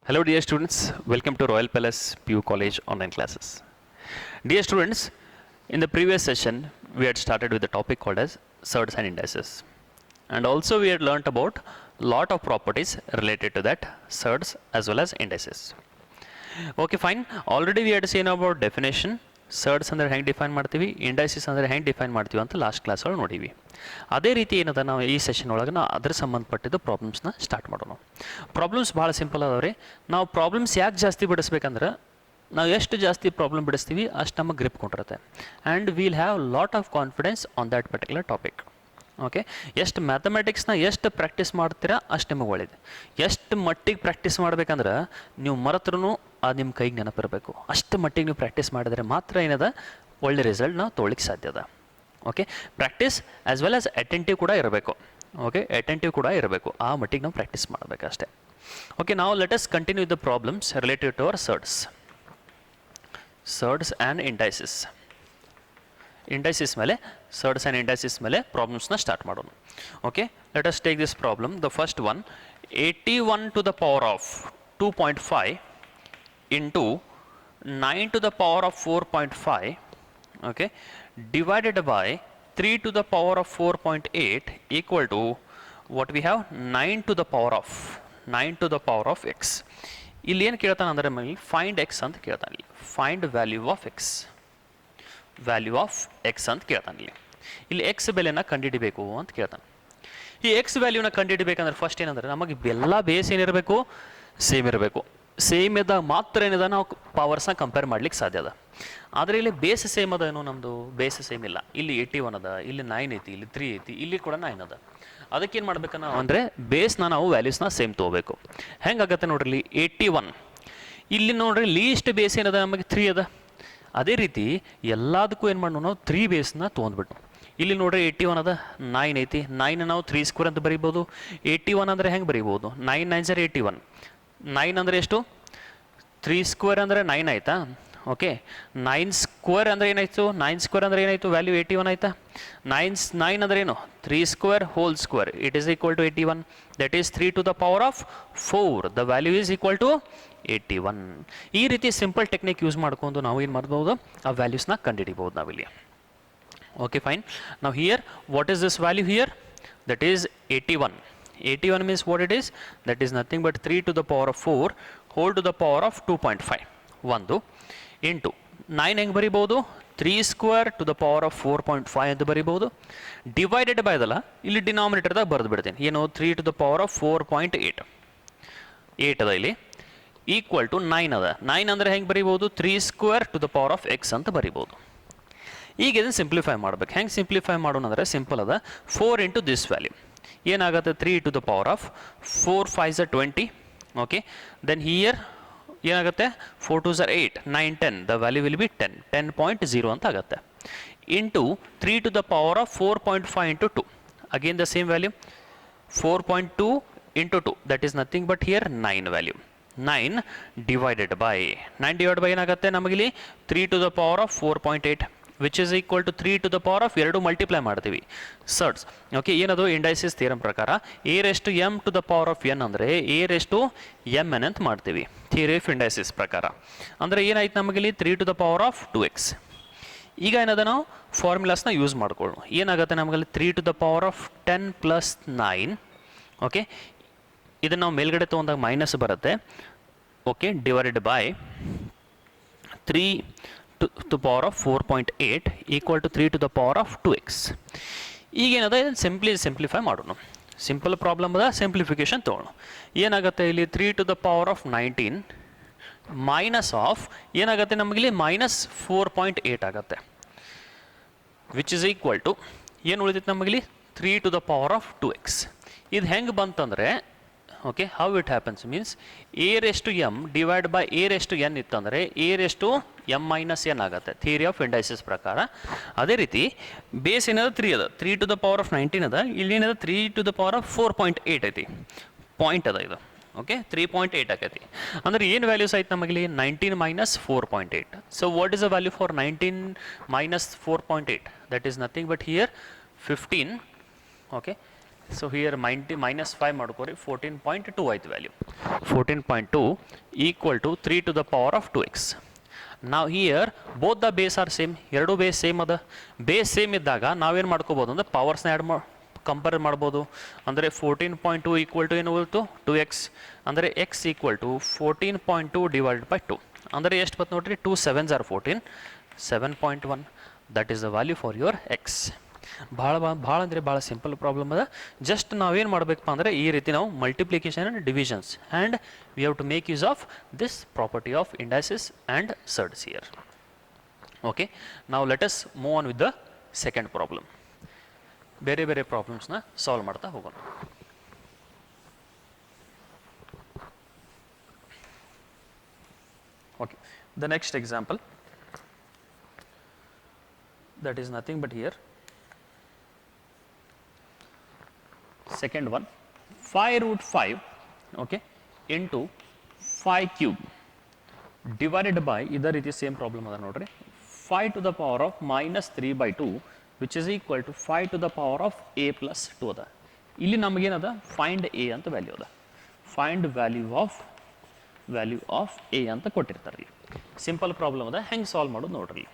Hello dear students, welcome to Royal Palace PU College online classes. Dear students, in the previous session we had started with the topic called as surds and indices, and also we had learnt about lot of properties related to that surds as well as indices. Okay, fine. Already we had seen about definition. ಸರ್ಡ್ಸ್ ಅಂದರೆ ಹೆಂಗೆ define ಮಾಡ್ತೀವಿ, indices ಅಂದರೆ ಹೆಂಗೆ define ಮಾಡ್ತೀವಿ ಅಂತ last class ಒಳಗೆ ನೋಡೀವಿ. ಅದೇ ರೀತಿ ಏನದ ನಾವು ಈ ಸೆಷನ್ ಒಳಗೆ ನಾವು ಅದ್ರ ಸಂಬಂಧಪಟ್ಟಿದ್ದು ಪ್ರಾಬ್ಲಮ್ಸ್ನ ಸ್ಟಾರ್ಟ್ ಮಾಡೋಣ. ಪ್ರಾಬ್ಲಮ್ಸ್ ಭಾಳ ಸಿಂಪಲ್ ಅದಾವ್ರಿ. ನಾವು ಪ್ರಾಬ್ಲಮ್ಸ್ ಯಾಕೆ ಜಾಸ್ತಿ ಬಿಡಿಸ್ಬೇಕಂದ್ರೆ ನಾವು ಎಷ್ಟು ಜಾಸ್ತಿ ಪ್ರಾಬ್ಲಮ್ ಬಿಡಿಸ್ತೀವಿ ಅಷ್ಟು ನಮಗೆ ಗ್ರಿಪ್ ಕೊಂಡಿರುತ್ತೆ, and will have lot of confidence on that particular topic. Okay, ಎಷ್ಟು ಮ್ಯಾಥಮೆಟಿಕ್ಸ್ನ ಎಷ್ಟು ಪ್ರಾಕ್ಟೀಸ್ ಮಾಡ್ತೀರಾ ಅಷ್ಟು ನಿಮಗೆ ಒಳ್ಳೇದು. ಎಷ್ಟು ಮಟ್ಟಿಗೆ ಪ್ರಾಕ್ಟೀಸ್ ಮಾಡ್ಬೇಕಂದ್ರೆ ನೀವು ಮರೆತ್ರೂ ಅದು ನಿಮ್ಮ ಕೈಗೆ ನೆನಪಿರಬೇಕು. ಅಷ್ಟು ಮಟ್ಟಿಗೆ ನೀವು ಪ್ರಾಕ್ಟೀಸ್ ಮಾಡಿದರೆ ಮಾತ್ರ ಏನದ ಒಳ್ಳೆ ರಿಸಲ್ಟ್ ನಾವು ತೊಗೊಳ್ಳಿಕ್ಕೆ ಸಾಧ್ಯ ಅದ. Okay, practice as well as attentive ಕೂಡ ಇರಬೇಕು. ಓಕೆ, ಅಟೆಂಟಿವ್ ಕೂಡ ಇರಬೇಕು, ಆ ಮಟ್ಟಿಗೆ ನಾವು ಪ್ರಾಕ್ಟೀಸ್ ಮಾಡಬೇಕು ಅಷ್ಟೇ. ಓಕೆ, ನಾವು let us continue the problems related to our surds and indices. Indices ಮೇಲೆ ಸರ್ಡ್ಸ್ ಆ್ಯಂಡ್ ಇಂಡೈಸಿಸ್ ಮೇಲೆ ಪ್ರಾಬ್ಲಮ್ಸ್ನ ಸ್ಟಾರ್ಟ್ ಮಾಡೋಣ. Okay, let us take this problem. The first one, 81 to the power of 2.5 into 9 to the power of 4.5, okay, divided by 3 to the power of 4.8 equal to what we have 9 to the power of x. ಇಲ್ಲಿ ಏನು ಕೇಳ್ತಾನೆ ಅಂದರೆ ನಮಗೆ find X ಅಂತ ಕೇಳ್ತಾನೆ. Find value of x ಅಂತ ಕೇಳ್ತಾನೆ. ಇಲ್ಲಿ ಎಕ್ಸ್ ಬೆಲೆನ ಕಂಡುಹಿಡಿಬೇಕು ಅಂತ ಕೇಳ್ತಾನೆ. ಈ ಎಕ್ಸ್ ವ್ಯಾಲ್ಯೂನ ಕಂಡುಹಿಡಿಬೇಕಂದ್ರೆ ಫಸ್ಟ್ ಏನಂದ್ರೆ ನಮಗೆ ಎಲ್ಲ ಬೇಸ್ ಏನಿರಬೇಕು, ಸೇಮ್ ಇರಬೇಕು. ಸೇಮ್ ಇದ್ದಾಗ ಮಾತ್ರ ಏನಿದೆ ನಾವು ಪವರ್ಸ್ನ ಕಂಪೇರ್ ಮಾಡ್ಲಿಕ್ಕೆ ಸಾಧ್ಯ ಅದ. ಆದರೆ ಇಲ್ಲಿ ಬೇಸ್ ಸೇಮ್ ಅದ, ಏನೋ ನಮ್ಮದು ಬೇಸ್ ಸೇಮ್ ಇಲ್ಲ. ಇಲ್ಲಿ 81 ಅದ, ಇಲ್ಲಿ 9 ಐತಿ, ಇಲ್ಲಿ 3 ಐತಿ, ಇಲ್ಲಿ ಕೂಡ 9 ಅದ. ಅದಕ್ಕೇನು ಮಾಡ್ಬೇಕು ನಾವು ಅಂದರೆ ಬೇಸ್ನ ನಾವು ವ್ಯಾಲ್ಯೂಸ್ನ ಸೇಮ್ ತೊಗೋಬೇಕು. ಹೆಂಗಾಗತ್ತೆ ನೋಡ್ರಿ, ಇಲ್ಲಿ 81, ಇಲ್ಲಿ ನೋಡ್ರಿ ಲೀಸ್ಟ್ ಬೇಸ್ ಏನದ ನಮಗೆ 3 ಅದ. ಅದೇ ರೀತಿ ಎಲ್ಲದಕ್ಕೂ ಏನು ಮಾಡೋಣ, ನಾವು 3 ಬೇಸ್ನ ತೊಗೊಂಡ್ಬಿಟ್ಟು ಇಲ್ಲಿ ನೋಡ್ರಿ 81 ಅದ, 9 ಐತಿ, 9 ನಾವು 3 ಸ್ಕ್ವೇರ್ ಅಂತ ಬರೀಬೋದು. 81 ಅಂದರೆ ಹೆಂಗೆ ಬರೀಬೋದು, 9 9 ಸರ್ 81. 9 ಅಂದರೆ ಎಷ್ಟು, 3 ಸ್ಕ್ವೇರ್ ಅಂದರೆ 9 ಆಯಿತಾ. ಓಕೆ, 9 ಸ್ಕ್ವೇರ್ ಅಂದರೆ ಏನಾಯಿತು, 9 ಸ್ಕ್ವೇರ್ ಅಂದರೆ ಏನಾಯಿತು, ವ್ಯಾಲ್ಯೂ 81 ಆಯಿತಾ. 9 ಅಂದರೆ ಏನು, 3 square whole square, it is equal to 81. That is 3 to the power of 4. The value is equal to 81. ಈ ರೀತಿ ಸಿಂಪಲ್ ಟೆಕ್ನಿಕ್ ಯೂಸ್ ಮಾಡ್ಕೊಂಡು ನಾವು ಏನು ಮಾಡ್ಬೋದು, ಆ ವ್ಯಾಲ್ಯೂಸ್ನ ಕಂಡುಹಿಡಿಬೋದು ನಾವಿಲ್ಲಿ. Okay, fine. Now here, what is this value here? That is 81. 81 means what it is? That is nothing but 3 to the power of 4 whole to the power of 2.5. 1 into 9 ಹೆಂಗೆ ಬರಿಬೋದು, 3 square to the power of 4.5 ಅಂತ ಬರಿಬೋದು. Divided by ಅದಲ್ಲ, ಇಲ್ಲಿ ಡಿನಾಮಿನೇಟರ್ದಾಗ ಬರೆದು ಬಿಡ್ತೀನಿ. ಏನು, 3 to the power of 4.8 ಅದ ಇಲ್ಲಿ, ಈಕ್ವಲ್ ಟು 9 ಅದ. 9 ಅಂದರೆ ಹೆಂಗೆ ಬರಿಬೋದು, 3 square to the power of x ಅಂತ ಬರಿಬೋದು. ಈಗ ಇದನ್ನು ಸಿಂಪ್ಲಿಫೈ ಮಾಡ್ಬೇಕು. ಹೆಂಗೆ ಸಿಂಪ್ಲಿಫೈ ಮಾಡೋಣ ಅಂದರೆ ಸಿಂಪಲ್ ಅದ. 4 ಇಂಟು ದಿಸ್ ವ್ಯಾಲ್ಯೂ ಏನಾಗುತ್ತೆ, 3 to the power of 4 5s are 20. Okay, then here ಏನಾಗುತ್ತೆ, 4 2s are 8, 9 10, the value will be 10.0 ಅಂತ ಆಗುತ್ತೆ. Into 3 to the power of 4.5 into 2, again the same value, 4.2 into 2, that is nothing but here 9 value. 9 divided by ಏನಾಗುತ್ತೆ ನಮಗಿಲ್ಲಿ 3 to the power of 4.8 which is equal to 3 to the power of 2 multiply ಮಾಡ್ತೀವಿ surds. Okay, ಏನದು indices theorem ಪ್ರಕಾರ a⁻m to the power of n ಅಂದರೆ a⁻mn ಅಂತ ಮಾಡ್ತೀವಿ theory of indices ಪ್ರಕಾರ. ಅಂದರೆ ಏನಾಯ್ತು ನಮಗಿಲ್ಲಿ 3 to the power of 2x. ಈಗ ಏನದ ನಾವು ಫಾರ್ಮುಲಾಸ್ನ ಯೂಸ್ ಮಾಡ್ಕೊಳ್ಳೋಣ. ಏನಾಗುತ್ತೆ ನಮಗಲ್ಲಿ 3 to the power of 10 plus 9. Okay, ಇದನ್ನು ನಾವು ಮೇಲ್ಗಡೆ ತೊಗೊಂಡಾಗ ಮೈನಸ್ ಬರುತ್ತೆ. Okay, divided by 3 to the power of 4.8 equal to 3 to the power of 2x. ಈಗೇನದ ಇದನ್ನು ಸಿಂಪ್ಲಿಫೈ ಮಾಡೋಣ. ಸಿಂಪಲ್ ಪ್ರಾಬ್ಲಮ್ ಅದ, ಸಿಂಪ್ಲಿಫಿಕೇಶನ್ ತೊಗೊಳ್ಳೋಣ. ಏನಾಗುತ್ತೆ ಇಲ್ಲಿ 3 to the power of 19 minus of ಏನಾಗುತ್ತೆ ನಮಗಿಲ್ಲಿ -4.8 ಆಗುತ್ತೆ, ವಿಚ್ ಇಸ್ ಈಕ್ವಲ್ ಟು ಏನು ಉಳಿದೈತೆ ನಮಗಿಲ್ಲಿ 3 to the power of 2x. ಇದು ಹೆಂಗೆ ಬಂತಂದರೆ, okay, how it happens means a⁻m divide by a⁻n ಇತ್ತಂದರೆ a⁻m-n ಆಗುತ್ತೆ ಥಿಯರಿ ಆಫ್ ಇಂಡೈಸಿಸ್ ಪ್ರಕಾರ. ಅದೇ ರೀತಿ ಬೇಸ್ ಏನದ 3 ಅದ, 3 to the power of 19 ಅದ, ಇಲ್ಲಿ ಏನದ 3 to the power of 4.8 ಐತಿ, ಪಾಯಿಂಟ್ ಅದ ಇದು. ಓಕೆ, 3.8 ಆಕೈತಿ. ಅಂದರೆ ಏನು ವ್ಯಾಲ್ಯೂಸ್ ಆಯ್ತು ನಮಗಿಲ್ಲಿ 19 - 4.8. So what is the value for 19 - 4.8? That is nothing but here 15. Okay, so here minus 5 ಮಾಡ್ಕೋರಿ 14.2 ಆಯ್ತು value 14.2 equal to 3 to the power of 2x. ನಾವು here both the base are same, ಎರಡು base same ಅದ. Base same ಇದ್ದಾಗ ನಾವೇನು ಮಾಡ್ಕೋಬೋದು ಅಂದರೆ ಪವರ್ಸ್ನ compare ಮಾಡ್ಬೋದು. ಅಂದರೆ 14.2 ಈಕ್ವಲ್ ಟು ಏನು ಬರುತ್ತು 2x, ಅಂದರೆ x equal to 14.2 divided by 2 ಅಂದರೆ ಎಷ್ಟು ಬತ್ತು ನೋಡ್ರಿ 2 7s are 14, 7.1 that is the value for your X. ಭಾಳ ಅಂದರೆ ಭಾಳ ಸಿಂಪಲ್ ಪ್ರಾಬ್ಲಮ್ ಅದ. ಜಸ್ಟ್ ನಾವೇನು ಮಾಡಬೇಕಪ್ಪ ಅಂದರೆ ಈ ರೀತಿ ನಾವು multiplication and divisions and we have to make use of this property of indices and surds here. Okay, ನಾವು let us move on with the second problem. ಬೇರೆ ಬೇರೆ ಪ್ರಾಬ್ಲಮ್ಸ್ನ ಸಾಲ್ವ್ ಮಾಡ್ತಾ ಹೋಗೋಣ. Okay, the next example, that is nothing but here second one 5 root 5 okay into 5 cube divided by ಇದರ ರೀತಿ same problem ಅದ ನೋಡ್ರಿ 5 to the power of minus 3 by 2 which is equal to 5 to the power of a plus 2 ಅದ. ಇಲ್ಲಿ ನಮಗೇನದ find a ಅಂತ value ಅದ. Find value of a ಅಂತ ಕೊಟ್ಟಿರ್ತಾರೆ. ಸಿಂಪಲ್ ಪ್ರಾಬ್ಲಮ್ ಅದ, ಹೆಂಗೆ ಸಾಲ್ವ್ ಮಾಡೋದು ನೋಡ್ರಿ.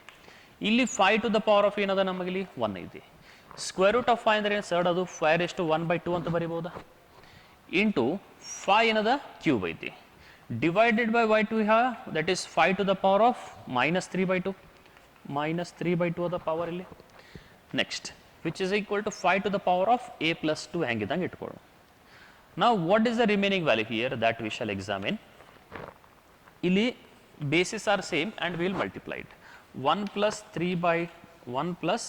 ಇಲ್ಲಿ 5 to the power of ಏನದ ನಮಗಿಲ್ಲಿ 1 ಐತಿ. ಸ್ಕ್ವೇರ್ ರೂಟ್ ಆಫ್ 5 ಅಂದರೆ ಏನು ಸರ್ಡ್ ಅದು 5^1/2 ಅಂತ ಬರಿಬೋದಾ. ಇಂಟು 5 ಏನದ ಕ್ಯೂಬ್ ಐತಿ. Divided by y2 that is 5 to the power of minus 3/2 ಅದ ಪವರ್ ಇಲ್ಲಿ. Next which is equal to 5 to the power of a plus 2 ಹೆಂಗಿದಂಗೆ ಇಟ್ಕೊಳ್ಳೋಣ. ನಾವು what is the remaining value here that we shall examine. ಇಲ್ಲಿ bases are same and will multiplied 1 plus 3 by 1 plus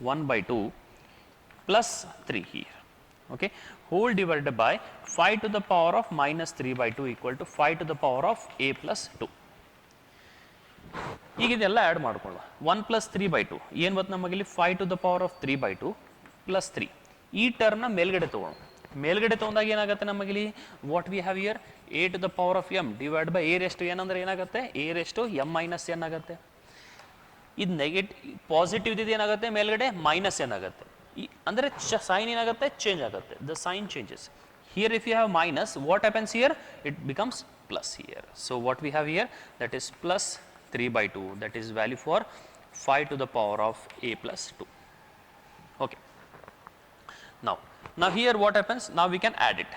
1/2 plus 3 here. Okay, whole divided by 5 to the power of minus 3/2 equal to 5 to the power of a plus 2. ಈಗ ಇದೆಲ್ಲ add ಮಾಡ್ಕೊಳ್ಳುವ 1 plus 3/2 ಏನು ಬತ್ತು ನಮಗಿಲ್ಲಿ 5 to the power of 3/2 plus 3. ಈ ಟರ್ಮ್ನ ಮೇಲ್ಗಡೆ ತೊಗೊಳ್ಳೋಣ. ಮೇಲ್ಗಡೆ ತೊಗೊಂಡಾಗ ಏನಾಗುತ್ತೆ ನಮಗಿಲ್ಲಿ what we have year a to the power of m divide by a rest n ಅಂದರೆ ಏನಾಗುತ್ತೆ a rest m minus n ಆಗುತ್ತೆ. ಇದು ಪಾಸಿಟಿವ್ ಇದು ಏನಾಗುತ್ತೆ ಮೇಲ್ಗಡೆ ಮೈನಸ್ ಏನಾಗುತ್ತೆ ಅಂದರೆ ಸೈನ್ ಏನಾಗುತ್ತೆ ಚೇಂಜ್ ಆಗುತ್ತೆ. The sign changes here. If you have minus what happens here it becomes plus here. So what we have here that is plus 3/2 that is value for 5 to the power of a plus 2. Okay, now here what happens, now we can add it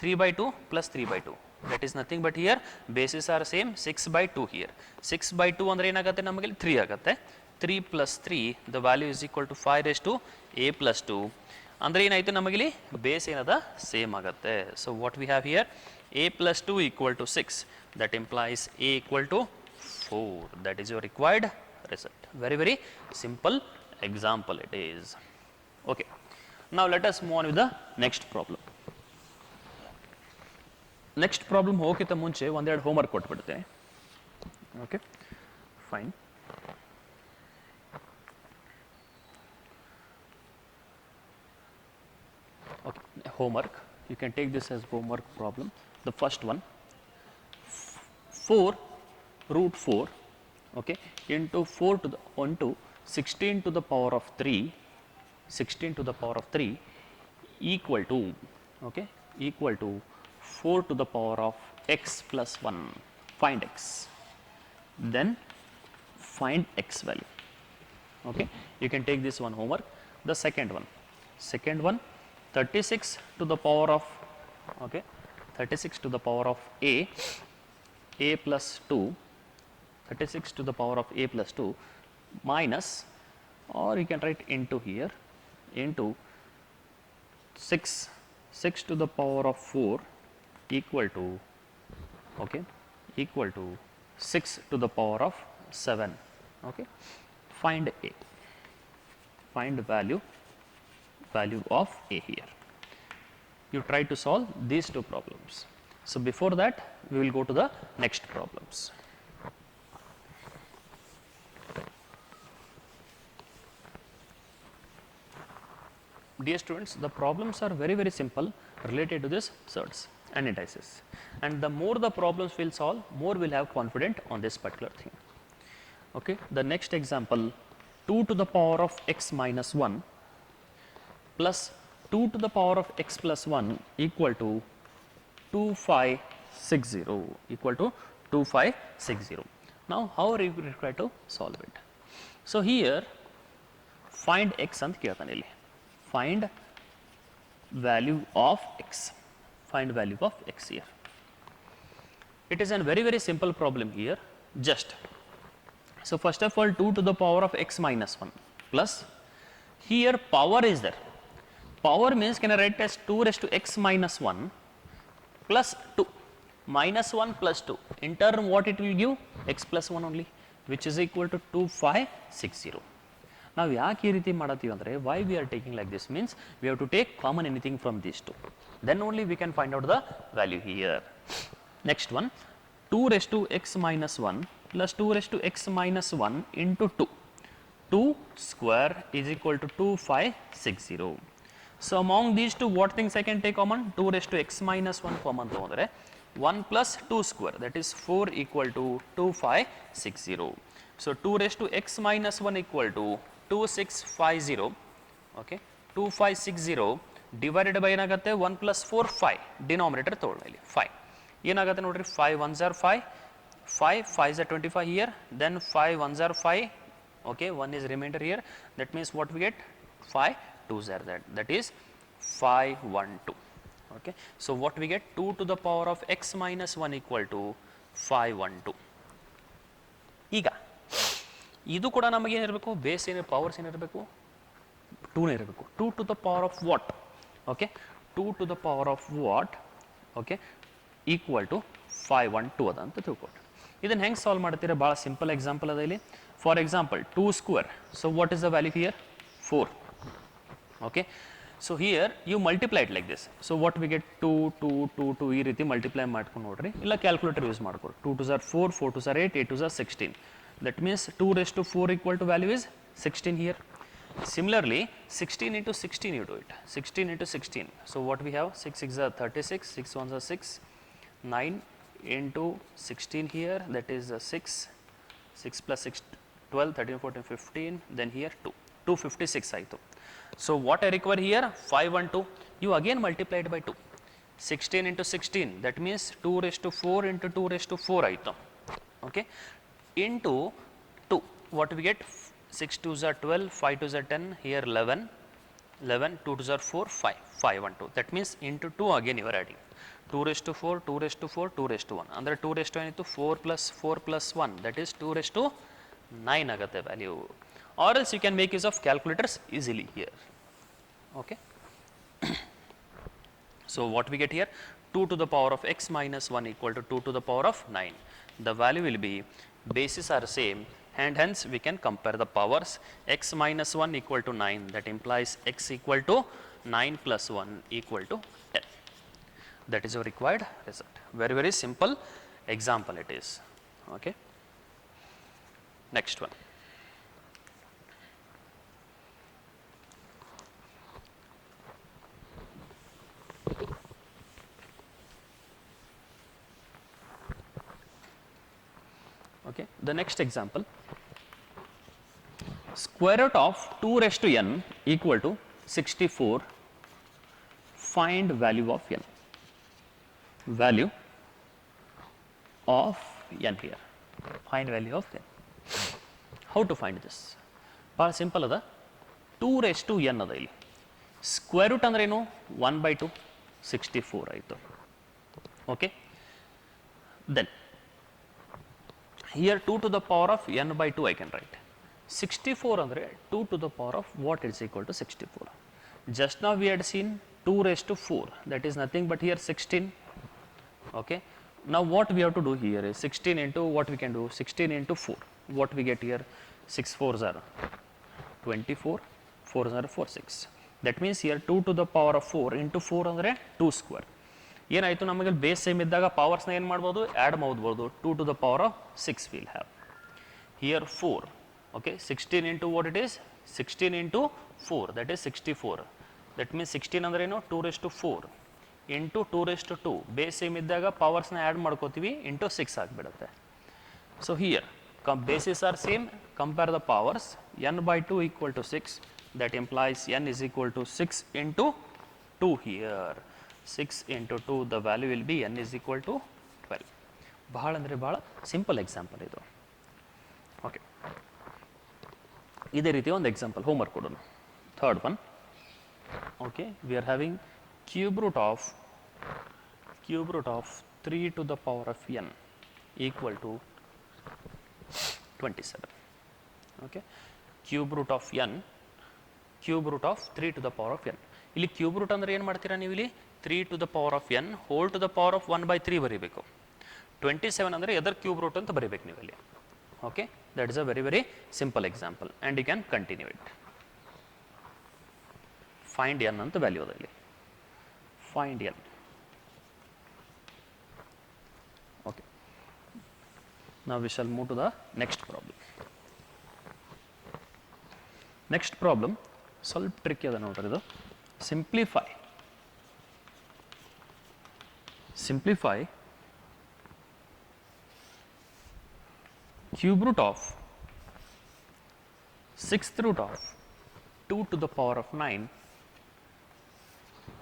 3/2 plus 3/2 that is nothing but here bases are same 6/2 here 6/2 ಅಂದ್ರೆ ಏನಾಗುತ್ತೆ ನಮಗೆ 3 ಆಗುತ್ತೆ. 3 plus 3 the value is equal to 5 raised to a plus 2 ಅಂದ್ರೆ ಏನಾಯ್ತು ನಮಗೆ ಇಲ್ಲಿ base ಏನದ same ಆಗುತ್ತೆ. So what we have here a plus 2 equal to 6 that implies a equal to 4. that is your required result. Very simple example it is. Okay, now let us move on with the next problem. Next problem ಹೋಗೋಕ್ಕಿಂತ ಮುಂಚೆ ಒಂದೆರಡು homework ಕೊಟ್ಬಿಡುತ್ತೆ. Okay fine. Okay, homework you can take this as homework problem. The first one 4 root 4 okay into 4 to the 1 to 16 to the power of 3 16 to the power of 3 equal to okay equal to 4 to the power of x plus 1. Find x. Then find x value. Okay, you can take this one homework. The second one 36 to the power of okay 36 to the power of a plus 2 36 to the power of a plus 2 minus, or you can write into here into 6 to the power of 4 equal to okay equal to 6 to the power of 7. Okay, find a, find value of a here. You try to solve these two problems. So before that we will go to the next problems. Dear students, the problems are very simple related to this surds and indices, and the more the problems will solve, more we'll have confident on this particular thing. Okay, the next example 2 to the power of x minus 1 plus 2 to the power of x plus 1 equal to 2560 equal to 2560. Now how are you required to solve it? So here find x ಅಂತ ಕೇಳ್ತಾನೆ ಇಲ್ಲಿ. Find value of x. Find value of x here. It is a very simple problem here. Just so first of all 2 to the power of x minus 1 plus here power is there. Power means can I write as 2 raised to x minus 1 plus 2 minus 1 plus 2 in turn what it will give x plus 1 only which is equal to 2560. ನಾವು ಯಾಕೆ ಈ ರೀತಿ ಮಾಡತ್ತೀವಿ ಅಂದರೆ why we are taking like this means we have to take common anything from these two, then only we can find out the value here. Next one 2 raised to x minus 1 plus 2 raised to x minus 1 into 2. 2 square is equal to 2560. So among these two what things I can take common? 2 raised to x minus 1 common ತೊಗೊಂಡ್ರೆ 1 plus 2 square that is 4 equal to 2560. So 2 raised to x minus 1 equal to 2650. Okay, 2560 divided by ಏನಾಗುತ್ತೆ 1 plus 4 5 denominator ತೊಗೊಳ್ಳಿ ಇಲ್ಲಿ 5 ಏನಾಗುತ್ತೆ ನೋಡ್ರಿ 5 1s are 5 5 5s are 25 here then 5 1s are 5. Okay, 1 is remainder here, that means what we get 5 2s are that is 512. Okay, so what we get 2 to the power of x minus 1 equal to 512. ಈಗ ಇದು ಕೂಡ ನಮಗೆ ಏನಿರಬೇಕು base ಏನು powers ಏನಿರಬೇಕು 2 ಇರಬೇಕು. 2 to the power of what? Okay, 2 to the power of what? Okay, equal to 512 ಅದ ಅಂತ ತಿಳ್ಕೊಟ್ಟು ಇದನ್ನು ಹೆಂಗೆ ಸಾಲ್ವ್ ಮಾಡ್ತೀರಾ? ಭಾಳ ಸಿಂಪಲ್ ಎಕ್ಸಾಂಪಲ್ ಅದ ಇಲ್ಲಿ. For example 2 square, so what is the value here 4. Okay, so here you multiply it like this, so what we get 2 2 2 2 ಈ ರೀತಿ ಮಲ್ಟಿಪ್ಲೈ ಮಾಡ್ಕೊಂಡು ನೋಡ್ರಿ, ಇಲ್ಲ ಕ್ಯಾಲ್ಕುಲೇಟರ್ ಯೂಸ್ ಮಾಡ್ಕೊರಿ. 2 2s are 4 4 2s are 8 8 2s are 16. That means 2 raised to 4 equal to value is 16 here. Similarly 16 into 16 you do it, 16 into 16, so what we have 6 6 are 36 6 1s are 6 9 into 16 here that is 6 6 plus 6 12 13 14 15 then here 2 256 ಆಯಿತು. So what I require here 512, you again multiply it by 2, 16 into 16 that means 2 raised to 4 into 2 raised to 4 ಆಯಿತು. Okay, into 2 what we get 6 2s are 12 5 2s are 10 here 11 11 2 2s are 4 5 512, that means into 2 again you are adding 2 raised to 4 2 raised to 4 2 raised to 1 ಅಂದರೆ 2 raised to ಏನಿತ್ತು 4 plus 1 that is 2 raised to 9 ಆಗುತ್ತೆ value, or else you can make use of calculators easily here. Okay, so what we get here 2 to the power of x minus 1 equal to 2 to the power of 9. The value will be bases are same and hence we can compare the powers. X minus 1 equal to 9, that implies x equal to 9 plus 1 equal to 10. That is your required result. Very simple example it is. Okay, next one. Okay, the next example, square root of 2 raised to n equal to 64, find value of n. Value of n here, find value of n. How to find this? ಭಾಳ simple ಅದ. 2 raised to n ಅದ ಇಲ್ಲಿ, square root ಅಂದ್ರೆ ಏನು 1/2 64 ಆಯಿತು. Okay, then here 2 to the power of n by 2 I can write. 64 ಅಂದರೆ 2 to the power of what is equal to 64. Just now we had seen 2 raised to 4, that is nothing but here 16. Okay, now what we have to do here is 16 into what we can do 16 into 4, what we get here 6 4s are 24 4s are 4 6, that means here 2 to the power of 4 into 4 ಅಂದರೆ 2 square. ಏನಾಯಿತು ನಮಗೆ base same ಇದ್ದಾಗ ಪವರ್ಸ್ನ ಏನು ಮಾಡ್ಬೋದು add ಮಾಡ್ಬೋದು. 2 to the power of 6 we'll have here 4. Okay, 16 into what it is 16 into 4 that is 64, that means 16 ಅಂದ್ರೆ ಏನು 2 raised to 4 into 2 raised to 2, base same ಇದ್ದಾಗ ಪವರ್ಸ್ನ ಆ್ಯಡ್ ಮಾಡ್ಕೋತೀವಿ ಇಂಟು 6 ಆಗಿಬಿಡುತ್ತೆ. So here bases are same, compare the powers, n by 2 equal to 6, that implies n is equal to 6 into 2 here. 6 into 2, the value will be n is equal to 12. ಬಹಳ ಅಂದರೆ ಬಹಳ simple example ಇದು. Okay, ಇದೇ ರೀತಿ ಒಂದು example homework ಕೊಡೋಣ. Third one. Okay, we are having cube root of 3 to the power of n equal to 27. Okay, cube root of 3 to the power of n. ಇಲ್ಲಿ cube root ಅಂದರೆ ಏನು ಮಾಡ್ತೀರಾ ನೀವು? ಇಲ್ಲಿ 3 to the power of n whole to the power of 1/3 ಬರೀಬೇಕು. 27 ಅಂದರೆ ಎದರ್ cube root ಅಂತ ಬರೀಬೇಕು ನೀವು ಇಲ್ಲಿ. Okay, that is a very very simple example and you can continue it. Find n ಅಂತ ವ್ಯಾಲ್ಯೂ ಅದ ಇಲ್ಲಿ. Find n. Okay, now we shall move to the next problem. Next problem ಸ್ವಲ್ಪ tricky ಅದ ನೋಡ್ರಿ ಇದು. Simplify cube root of 6th root of 2 to the power of 9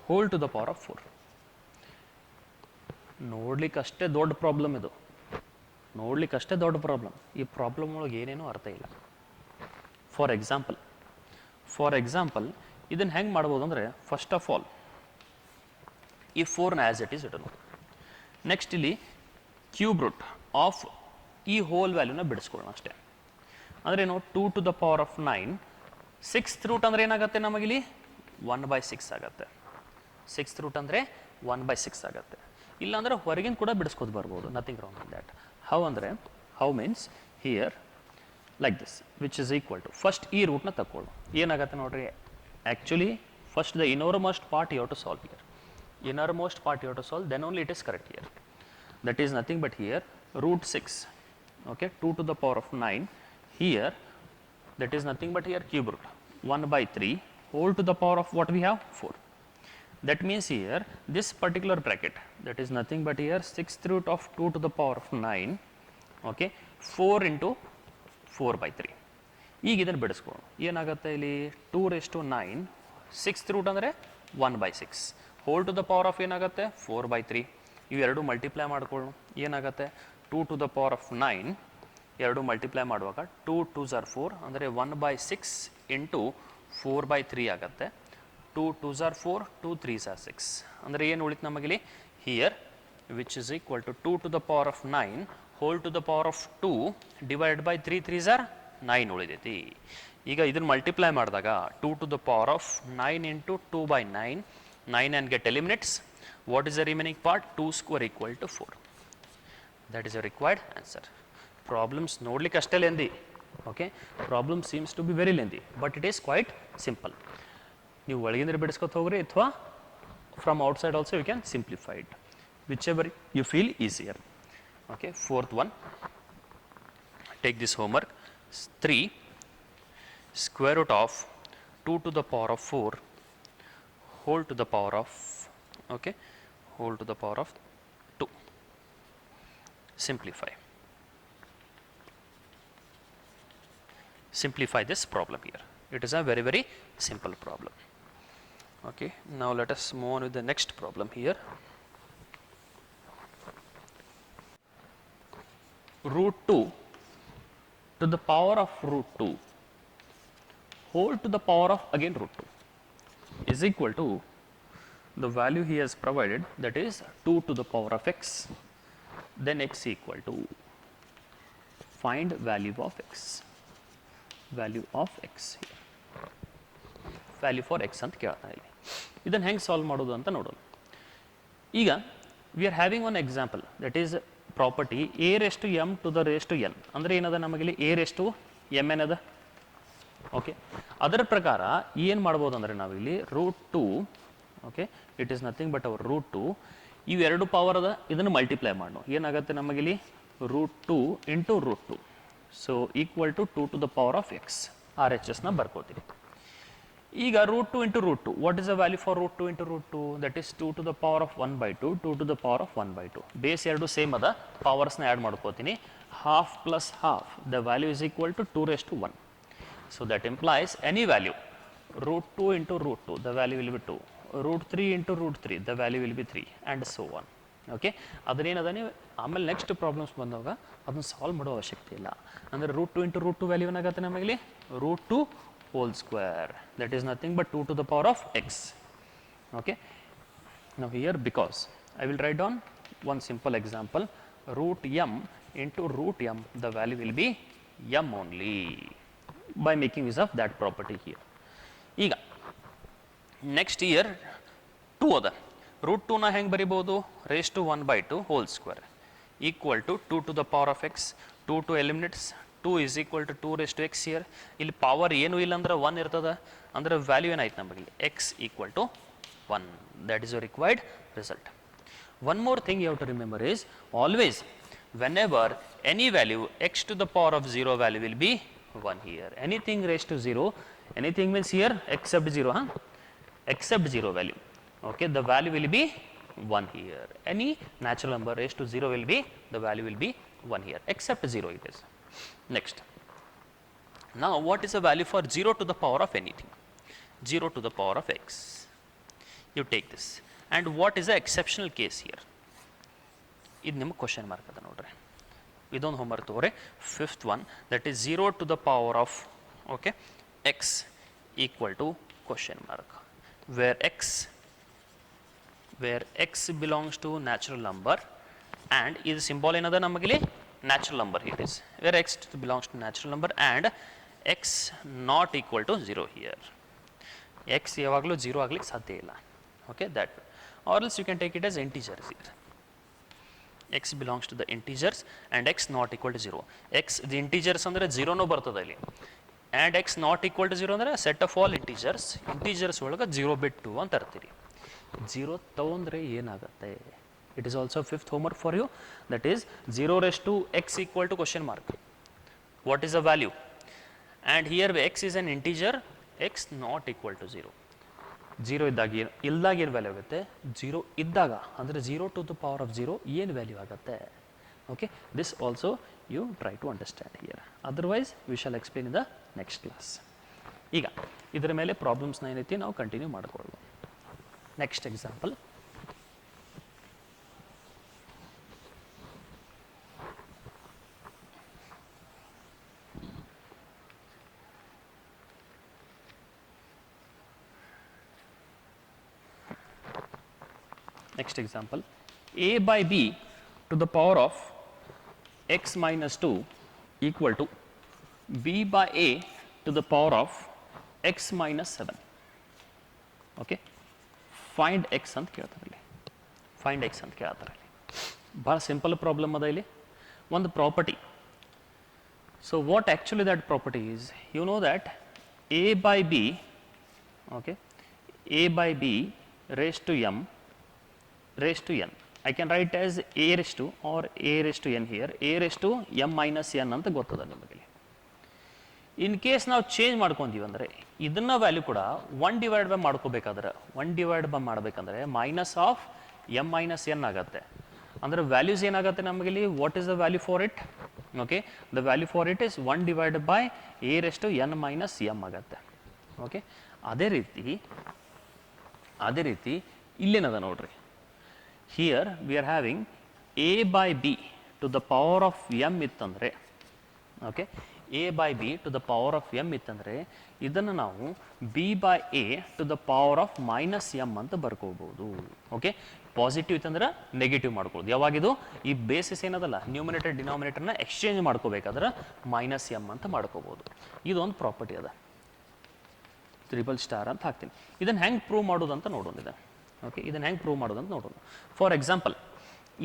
whole to the power of 4. ನೋಡ್ಲಿಕ್ಕೆ ಅಷ್ಟೇ ದೊಡ್ಡ problem ಇದು. ಈ problem ಒಳಗೆ ಏನೇನೋ ಅರ್ಥ ಇಲ್ಲ. ಫಾರ್ ಎಕ್ಸಾಂಪಲ್ ಇದನ್ನು ಹೆಂಗೆ ಮಾಡ್ಬೋದು ಅಂದರೆ, ಫಸ್ಟ್ ಆಫ್ ಆಲ್ ಈ 4ನ ಆ್ಯಸ್ ಇಟ್ ಈಸ್ ಇಡೋಣ. ನೆಕ್ಸ್ಟ್ ಇಲ್ಲಿ ಕ್ಯೂಬ್ ರೂಟ್ ಆಫ್ ಈ ಹೋಲ್ ವ್ಯಾಲ್ಯೂನ ಬಿಡಿಸ್ಕೊಳ್ಳೋಣ ಅಷ್ಟೇ. ಅಂದರೆ ಏನು, 2 to the power of 9. 6th root ಅಂದರೆ ಏನಾಗುತ್ತೆ ನಮಗಿಲ್ಲಿ 1/6 ಆಗುತ್ತೆ. 6th root ಅಂದರೆ 1/6 ಆಗುತ್ತೆ. ಇಲ್ಲಾಂದರೆ ಹೊರಗಿನ ಕೂಡ ಬಿಡಿಸ್ಕೋದು ಬರ್ಬೋದು, nothing wrong in that. How means here like this, which is equal to, first ಈ ರೂಟ್ನ ತಗೊಳ್ಳು. ಏನಾಗುತ್ತೆ ನೋಡ್ರಿ, actually first the innermost part you have to solve here. Innermost part you have to solve, then only it is correct here. That is nothing but here root 6. Okay, 2 to the power of 9. Here that is nothing but here cube root 1/3 whole to the power of what we have 4. That means here this particular bracket, that is nothing but here 6th root of 2 to the power of 9. Okay, 4 into 4/3. ಈಗ ಇದನ್ನು ಬಿಡಿಸ್ಕೊಳ್ಳೋಣ. ಏನಾಗುತ್ತೆ ಇಲ್ಲಿ 2⁹. 6th root ಅಂದರೆ 1/6 whole to the power of ಏನಾಗುತ್ತೆ 4/3. ಇವೆರಡು multiply ಮಾಡ್ಕೊಳ್ಳೋಣ. ಏನಾಗುತ್ತೆ 2 to the power of 9 ಎರಡು ಮಲ್ಟಿಪ್ಲೈ ಮಾಡುವಾಗ 2 2s are 4 ಅಂದರೆ 1/6 ಇಂಟು 4/3 ಆಗುತ್ತೆ. 2 2s are 4, 2 3s are 6 ಅಂದರೆ ಏನು ಉಳಿತು ನಮಗಿಲ್ಲಿ here, which is equal to 2 to the power of 9 whole to the power of 2 divide by 3 3s are 9 ಉಳಿದೈತಿ. ಈಗ ಇದನ್ನು ಮಲ್ಟಿಪ್ಲೈ ಮಾಡಿದಾಗ 2 to the power of 9 into 2/9, 9 and get eliminates. What is the remaining part? 2 square equal to 4. That is your required answer. Problems ನೋಡ್ಲಿಕ್ಕೆ ಅಷ್ಟೇ lengthy. Okay, problem seems to be very lengthy, but it is quite simple. ನೀವು ಒಳಗಿಂದ ಬಿಡಿಸ್ಕೊತ ಹೋಗ್ರಿ ಅಥವಾ from outside also you can simplify it, whichever you feel easier. Okay, fourth one, take this homework. 3 square root of 2 to the power of 4 whole to the power of, okay, whole to the power of 2. Simplify this problem here. It is a very very simple problem. Okay, now let us move on with the next problem here. Root 2 to the power of root 2 whole to the power of again root 2 is equal to the value he has provided, that is 2 to the power of x. Then x equal to, find value of x. Value of x here. Value for x ಅಂತ ಕೇಳ್ತಾನೆ ಇಲ್ಲಿ. ಇದನ್ನು ಹೆಂಗೆ solve ಮಾಡೋದು ಅಂತ ನೋಡೋಣ. ಈಗ V are having one example, that is property a⁻m to the raised to n. ಅಂದರೆ ಏನದ ನಮಗಿಲ್ಲಿ a⁻m ಏನದ. ಓಕೆ, ಅದರ ಪ್ರಕಾರ ಏನು ಮಾಡ್ಬೋದು ಅಂದರೆ ನಾವಿಲ್ಲಿ root 2, okay, it is nothing but our root 2, ಇವೆರಡು ಪವರ್ ಅದ, ಇದನ್ನು ಮಲ್ಟಿಪ್ಲೈ ಮಾಡೋಣ. ಏನಾಗುತ್ತೆ ನಮಗಿಲ್ಲಿ root 2 into root 2, so equal to 2 to the power of x. RHSನ ಬರ್ಕೋತೀರಿ. ಈಗ root 2 into root 2, what is the value for root 2 into root 2? That is 2 to the power of 1/2, 2 to the power of 1/2. Base ಎರಡು same ಅದ, ಪವರ್ಸ್ನ add ಮಾಡ್ಕೋತೀನಿ. Half plus half, the value is equal to 2⁻². So that implies any value root 2 into root 2, the value will be 2. root 3 into root 3, the value will be 3 and so on. Okay ಅದನ್ನೇನದ ನೀವು ಆಮೇಲೆ next problems ಬಂದಾಗ ಅದನ್ನು solve ಮಾಡೋ ಅವಶ್ಯಕತೆ ಇಲ್ಲ. ಅಂದರೆ root 2 into root 2 value ಏನಾಗುತ್ತೆ ನಮಗೆ root 2 whole square, that is nothing but 2 to the power of x. Okay, now here because I will write down one simple example, root m into root m, the value will be m only by making use of that property here. ಈಗ next here 2 ಅದ, root 2ನ ಹೆಂಗೆ ಬರಿಬೋದು, raise to 1/2 whole square equal to 2 to the power of x, 2 to eliminates 2 is equal to 2 raised to x here. ಇಲ್ಲಿ power ಏನು ಇಲ್ಲ ಅಂದ್ರೆ 1 ಇರ್ತದೆ, ಅಂದ್ರೆ ವ್ಯಾಲ್ಯೂ ಏನಾಯ್ತು ನಮಗೆ x equal to 1. That is your required result. One more thing you have to remember is always whenever any value x to the power of 0 value will be 1 here. Anything raised to 0, anything means here except 0, except 0 value. Okay, the value will be 1 here. Any natural number raised to 0 will be, the value will be 1 here, except 0 it is. Next, now what is the value for 0 to the power of anything? 0 to the power of x. You take this. And what is the exceptional case here? ಇದು ನಿಮಗೆ question mark ಅದ ನೋಡ್ರಿ, ಇದೊಂದು homework ತಗೋರಿ. Fifth one, that is 0 to the power of okay x equal to question mark, where x belongs to natural number and is symbol ಏನದ ನಮಗಿಲ್ಲಿ natural number here is, where x belongs to natural number and x not equal to 0 here. x ಯಾವಾಗಲೂ 0 ಆಗ್ಲಿಕ್ಕೆ ಸಾಧ್ಯ ಇಲ್ಲ. Okay, that or else you can take it as integers here. x belongs to the integers and x not equal to 0. x the integers ಅಂದರೆ 0 ನೂ ಬರ್ತದೆ ಇಲ್ಲಿ, and x not equal to 0 ಅಂದರೆ set of all integers ಒಳಗೆ 0 ಬಿಟ್ಟು ಅಂತ ಇರ್ತೀರಿ. 0 ತಗೊಂಡ್ರೆ ಏನಾಗುತ್ತೆ? It is also fifth homework for you, that is 0 raised to x equal to question mark. What is the value? And here x is an integer, x not equal to 0. 0 ಇದ್ದಾಗ ಇಲ್ದಾಗ ಏನು value ಆಗುತ್ತೆ? 0 ಇದ್ದಾಗ ಅಂದರೆ 0 to the power of 0 ಏನು value ಆಗುತ್ತೆ? Okay, this also you try to understand here, otherwise we shall explain in the next class. ಈಗ ಇದರ ಮೇಲೆ ಪ್ರಾಬ್ಲಮ್ಸ್ನ ಏನೈತಿ ನಾವು ಕಂಟಿನ್ಯೂ ಮಾಡ್ಕೊಳ್ಳೋಣ. Next example, next example, a by b to the power of x minus 2 equal to b by a to the power of x minus 7. Okay, find x ಅಂತ ಕೇಳ್ತಾರೆ ಇಲ್ಲಿ, find x ಅಂತ ಕೇಳ್ತಾರೆ ಇಲ್ಲಿ. ಭಾಳ ಸಿಂಪಲ್ ಪ್ರಾಬ್ಲಮ್ ಅದ ಇಲ್ಲಿ, ಒಂದು property. So what actually that property is, you know that a by b, okay, a by b raised to m raised to n, I can write as a raised to or a raised to n here, a raised to m minus n ಅಂತ ಗೊತ್ತದ ನಿಮಗೆ. In case ನಾವು change ಮಾಡ್ಕೊಂತೀವಿ ಅಂದರೆ ಇದನ್ನ value ಕೂಡ 1 divide by ಮಾಡ್ಕೋಬೇಕಾದ್ರೆ 1 divide by ಮಾಡಬೇಕಂದ್ರೆ minus of m minus n ಆಗುತ್ತೆ. ಅಂದರೆ ವ್ಯಾಲ್ಯೂಸ್ ಏನಾಗುತ್ತೆ ನಮಗಿಲ್ಲಿ, what is the value for it? Okay, the value for it is 1 divide by a raise to n minus m ಆಗುತ್ತೆ. Okay, ಅದೇ ರೀತಿ ಇಲ್ಲೇನದ ನೋಡ್ರಿ, here we are having a by b to the power of m ಇತ್ತಂದರೆ, okay, a by b to the power of m ಇತ್ತಂದರೆ ಇದನ್ನು ನಾವು b by a to the power of minus m ಅಂತ ಬರ್ಕೋಬೋದು. Okay, positive ಇತ್ತಂದ್ರೆ negative ಮಾಡ್ಕೊಳ್ಳೋದು. ಯಾವಾಗಿದು ಈ basis ಏನದಲ್ಲ numerator ಡಿನಾಮಿನೇಟರ್ನ exchange ಮಾಡ್ಕೋಬೇಕಾದ್ರೆ minus M ಅಂತ ಮಾಡ್ಕೋಬೋದು. ಇದೊಂದು ಪ್ರಾಪರ್ಟಿ ಅದ, ಟ್ರಿಬಲ್ ಸ್ಟಾರ್ ಅಂತ ಹಾಕ್ತೀನಿ. ಇದನ್ನು ಹೆಂಗೆ ಪ್ರೂವ್ ಮಾಡೋದು ಅಂತ ನೋಡೋಣ ಇದೆ. ಓಕೆ, ಇದನ್ನು ಹೆಂಗೆ ಪ್ರೂವ್ ಮಾಡೋದು ಅಂತ ನೋಡೋಣ. ಫಾರ್ ಎಕ್ಸಾಂಪಲ್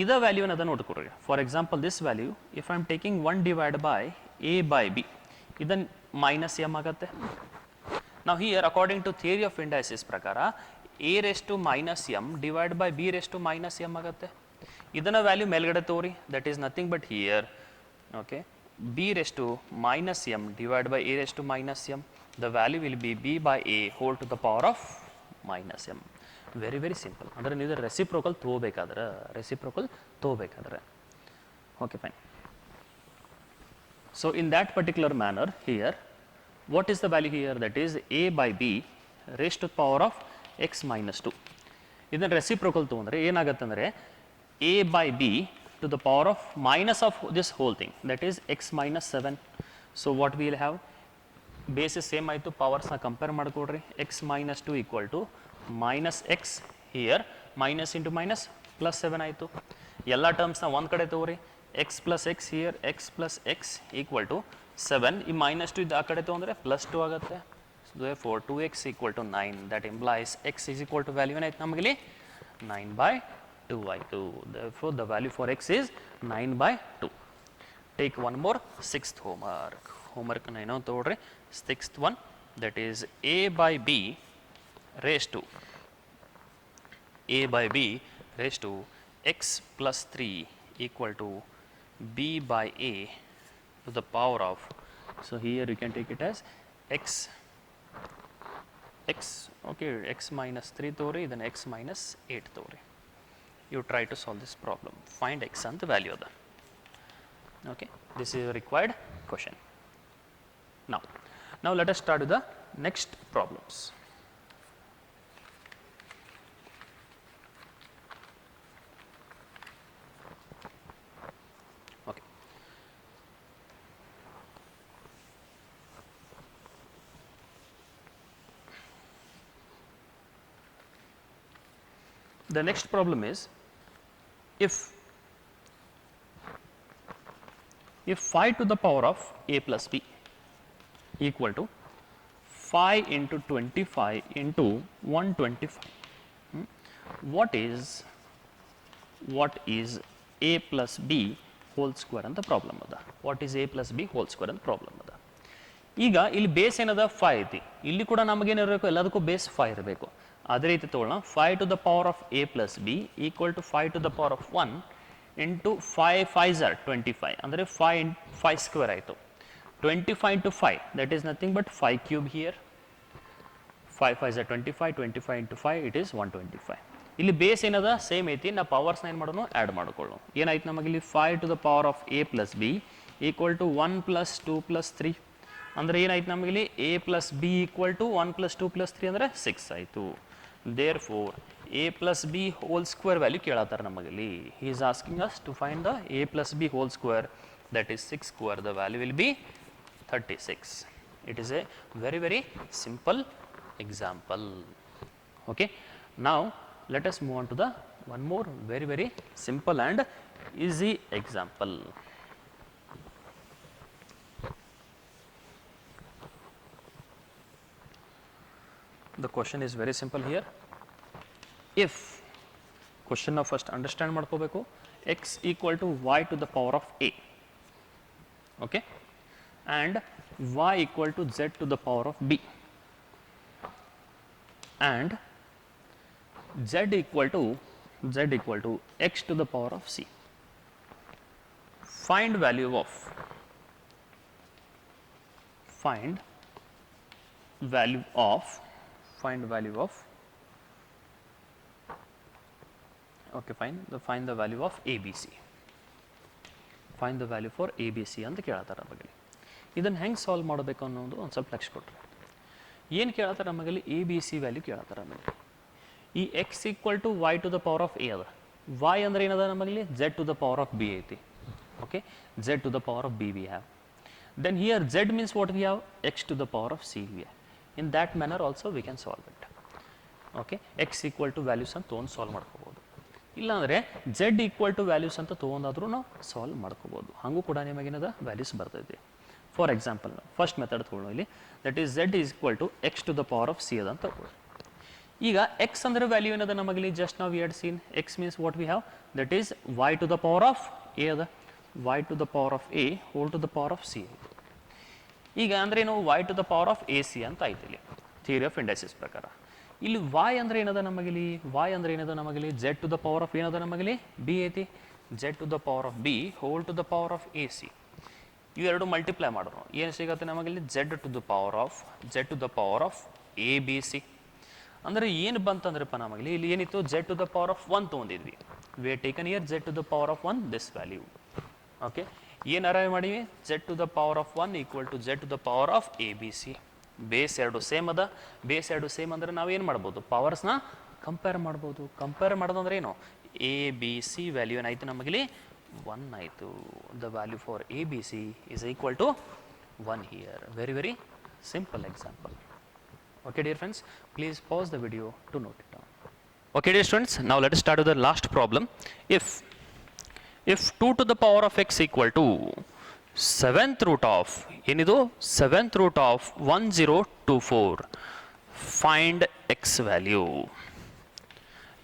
ಇದ ವ್ಯಾಲ್ಯೂ ಏನದ ನೋಡ್ಕೊಡ್ರಿ. For example this value if I am taking 1 divide by a by b, ಇದನ್ನು ಮೈನಸ್ ಎಮ್ ಆಗುತ್ತೆ. ನಾವು here according to theory of indices ಪ್ರಕಾರ a raise to minus m divide by b raise to minus m ಆಗುತ್ತೆ. ಇದನ್ನು value ಮೇಲ್ಗಡೆ ತೋರಿ, that is nothing but here okay b raise to minus m divide by a raise to minus m, the value will be B by a whole to the power of minus m. Very very simple. ಅಂದರೆ ನೀವು reciprocal ತಗೋಬೇಕಾದ್ರೆ okay fine. So in that particular manner here what is the value here? That is a by b raised to the power of x minus two. ಇದನ್ನು reciprocal ತೊಗೊಂಡ್ರೆ ಏನಾಗುತ್ತೆ ಅಂದರೆ a by b to the power of minus of this whole thing that is x minus 7. So what will have, bases same ಆಯಿತು, ಪವರ್ಸ್ನ compare ಮಾಡಿಕೊಡ್ರಿ. X minus two equal to minus x here minus into minus plus 7 ಆಯಿತು. ಎಲ್ಲ ಟರ್ಮ್ಸ್ನ ಒಂದು ಕಡೆ ತಗೋರಿ. X plus x here x plus x equal to 7. ಈ ಮೈನಸ್ ಟು ಇದು ಆ ಕಡೆ ತೊಗೊಂಡ್ರೆ ಪ್ಲಸ್ 2 ಆಗುತ್ತೆ. Therefore 2x equal to 9. That implies x is equal to value ಏನಾಯ್ತು ನಮಗಿಲ್ಲಿ 9/2 ಆಯಿತು. Therefore the value for x is 9/2. Take one more, sixth homework. Homework ಏನೋ ತಗೊಳ್ರಿ. Sixth one, that is a by b raised to x plus 3 equal to b by a to the power of, so here you can take it as x, okay, x minus 3 ತೋರಿ, then x minus 8 ತೋರಿ. You try to solve this problem. Find x and the value of that. Okay, this is a required question. Now let us start with the next problems. Okay. The next problem is if 5 to the power of a plus b equal to 5 into 25 into 125, what is a plus b whole square ಅಂತ problem ಅದ. What is a plus b whole square ಅಂತ problem ಅದ. ಈಗ ಇಲ್ಲಿ base ಏನದ 5 ಐತಿ, ಇಲ್ಲಿ ಕೂಡ ನಮಗೇನಿರಬೇಕು, ಎಲ್ಲದಕ್ಕೂ ಬೇಸ್ 5 ಇರಬೇಕು. ಅದೇ ರೀತಿ ತಗೊಳ್ಳೋಣ. 5 to the power of a plus b equal to 5 to the power of 1 into 5 5s are 25, ಅಂದರೆ 5 ಸ್ಕ್ವೇರ್ ಆಯಿತು. 25 into 5, that is nothing but 5 cube here. 5 5s are 25, 25 into 5 it is 125. ಇಲ್ಲಿ ಬೇಸ್ ಏನದ same ಐತಿ, ನಾವು ಪವರ್ಸ್ನ ಏನು ಮಾಡೋಣ, add ಮಾಡ್ಕೊಳ್ಳೋಣ. ಏನಾಯ್ತು ನಮಗಿಲ್ಲಿ 5 to the power of a plus b equal to 1 plus 2 plus 3, ಅಂದರೆ ಏನಾಯ್ತು ನಮಗಿಲ್ಲಿ a plus b equal to 1 plus 2 plus 3 ಅಂದರೆ 6 ಆಯಿತು. Therefore a plus b whole square value ಕೇಳತ್ತಾರೆ ನಮಗಿಲ್ಲಿ. He is asking us to find the a plus b whole square, that is 6 square. The value will be 36. It is a very very simple example. Okay, now let us move on to the one more very very simple and easy example. The question is very simple here. If question now first understand ಮಾಡ್ಕೋಬೇಕು, x equal to y to the power of a, okay, and y equal to z to the power of b, and z equal to x to the power of c. Find value of okay, find the value of abc. Find the value for abc ಅಂತ ಕೇಳತ್ತಾರ ನಮಗೆ. ಇದನ್ನು ಹೆಂಗೆ solve ಮಾಡಬೇಕು ಅನ್ನೋದು ಒಂದು ಸ್ವಲ್ಪ ಲಕ್ಷ ಕೊಟ್ಟರೆ. ಏನು ಕೇಳತ್ತಾರ ನಮಗಲ್ಲಿ ಎ ಬಿ ಸಿ ವ್ಯಾಲ್ಯೂ ಕೇಳತ್ತಾರ ನಮಗೆ. ಈ x equal to y to the power of a ಅದ. ವೈ ಅಂದರೆ ಏನದ ನಮಗಲ್ಲಿ z to the power of b ಐತಿ. Okay, z to the power of b we have. Then here z means what we have, x to the power of c we have. In that manner also we can solve it. Okay, x equal to values ಅಂತ ತೊಗೊಂಡು solve ಮಾಡ್ಕೋಬೋದು. ಇಲ್ಲಾಂದರೆ z equal to values ಅಂತ ತೊಗೊಂಡಾದ್ರೂ ನಾವು solve ಮಾಡ್ಕೋಬೋದು. ಹಾಗೂ ಕೂಡ ನಿಮಗೇನದ values ಬರ್ತೈತಿ. ಫಾರ್ ಎಕ್ಸಾಂಪಲ್ ಫಸ್ಟ್ ಮೆಥಡ್ ತೊಗೊಳ್ಳೋ ಇಲ್ಲಿ, that is z is equal to x to the power of c ಅದ ಅಂತ ತಗೊಳ್ಳಿ. ಈಗ x ಅಂದರೆ ವ್ಯಾಲ್ಯೂ ಏನದ ನಮಗಿಲ್ಲಿ ಜಸ್ಟ್ ನಾವು we had seen. x means what we have, that is y to the power of a ಅದ. y to the power of a whole to the power of c. ಈಗ ಅಂದರೆ ಏನು, y to the power of ac ಅಂತ ಆಯ್ತು ಇಲ್ಲಿ theory of indices ಪ್ರಕಾರ. ಇಲ್ಲಿ y ಅಂದರೆ ಏನದ ನಮಗಿಲ್ಲಿ, y ಅಂದರೆ ಏನದ ನಮಗಿಲ್ಲಿ z to the power of ಏನದ ನಮಗಿಲ್ಲಿ b ಐತಿ. z to the power of b whole to the power of ac. ಇವೆರಡು ಮಲ್ಟಿಪ್ಲೈ ಮಾಡೋಣ, ಏನು ಸಿಗುತ್ತೆ ನಮಗಿಲ್ಲಿ z to the power of a b c. ಅಂದರೆ ಏನು ಬಂತಂದ್ರಪ್ಪ ನಮಗಿಲ್ಲಿ ಇಲ್ಲಿ ಏನಿತ್ತು, z to the power of 1 ತೊಗೊಂಡಿದ್ವಿ. We have taken here z to the power of 1 this value. Okay, ಏನು ಅರೈವ್ ಮಾಡಿವಿ, z to the power of 1 equal to z to the power of a b c. Base ಎರಡು same ಅದ, base ಎರಡು same ಅಂದರೆ ನಾವು ಏನು ಮಾಡ್ಬೋದು, ಪವರ್ಸ್ನ compare ಮಾಡ್ಬೋದು. ಕಂಪೇರ್ ಮಾಡೋದಂದ್ರೆ ಏನು, ಎ ಬಿ ಸಿ ವ್ಯಾಲ್ಯೂ ಏನಾಯಿತು ನಮಗಿಲ್ಲಿ 1 ಆಯಿತು. The value for a B c is equal to 1 here. Very very simple example. Okay dear friends, please pause the video to note it down. Okay dear students, now let us start with the last problem. If 2 to the power of x equal to 7th root of ಏನಿದು 7th root of 1024, find x value.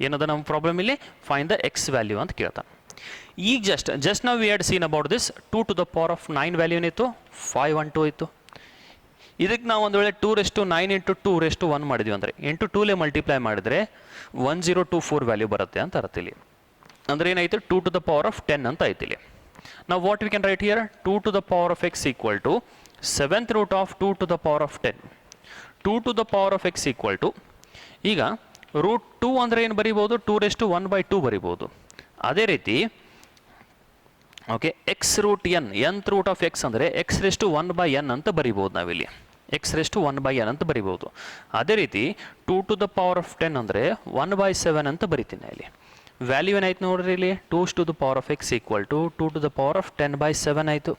ಏನದ ನಮ್ಮ problem ಇಲ್ಲಿ, find the X value ಅಂತ ಕೇಳ್ತಾನೆ. ಈಗ just ನಾವು we had seen about this 2 to the power of 9 value ಏನಿತ್ತು 512 ಇತ್ತು. ಇದಕ್ಕೆ ನಾವು ಒಂದು ವೇಳೆ 2⁹9 × 2⁴1 ಮಾಡಿದ್ವಿ ಅಂದರೆ ಇಂಟು 2ಲೇ ಮಲ್ಟಿಪ್ಲೈ ಮಾಡಿದರೆ 1024 ವ್ಯಾಲ್ಯೂ ಬರುತ್ತೆ ಅಂತ ಅರ್ಥ ಇಲ್ಲಿ. ಅಂದರೆ ಏನಾಯ್ತು 2 to the power of 10 ಅಂತ ಆಯ್ತು ಇಲ್ಲಿ. ನಾವು what we can write here, 2 to the power of x equal to 7th root of 2 to the power of 10. 2 to the power of x equal to, ಈಗ √2 ಅಂದರೆ ಏನು ಬರಿಬೋದು, 2⁻1/2 ಬರಿಬೋದು. ಅದೇ ರೀತಿ okay x root n, nth root of x ಅಂದರೆ x⁻1/n ಅಂತ ಬರಿಬೋದು ನಾವಿಲ್ಲಿ, x⁻1/n ಅಂತ ಬರಿಬೋದು. ಅದೇ ರೀತಿ 2 to the power of 10 ಅಂದರೆ 1/7 ಅಂತ ಬರಿತೀನಿ ಇಲ್ಲಿ. ವ್ಯಾಲ್ಯೂ ಏನಾಯ್ತು ನೋಡ್ರಿ ಇಲ್ಲಿ, 2 to the power of x equal to 2 to the power of 10/7 ಆಯಿತು.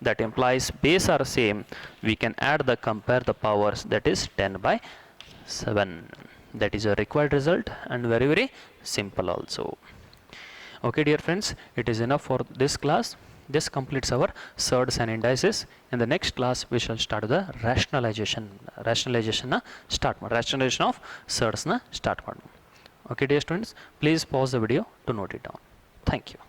That implies base are same, we can add the compare the powers, that is 10/7. That is a required result and very very simple also. Okay dear friends, it is enough for this class. This completes our surds and indices. In the next class we shall start the rationalization of surds na start ಮಾಡೋಣ. Okay dear students, please pause the video to note it down. Thank you.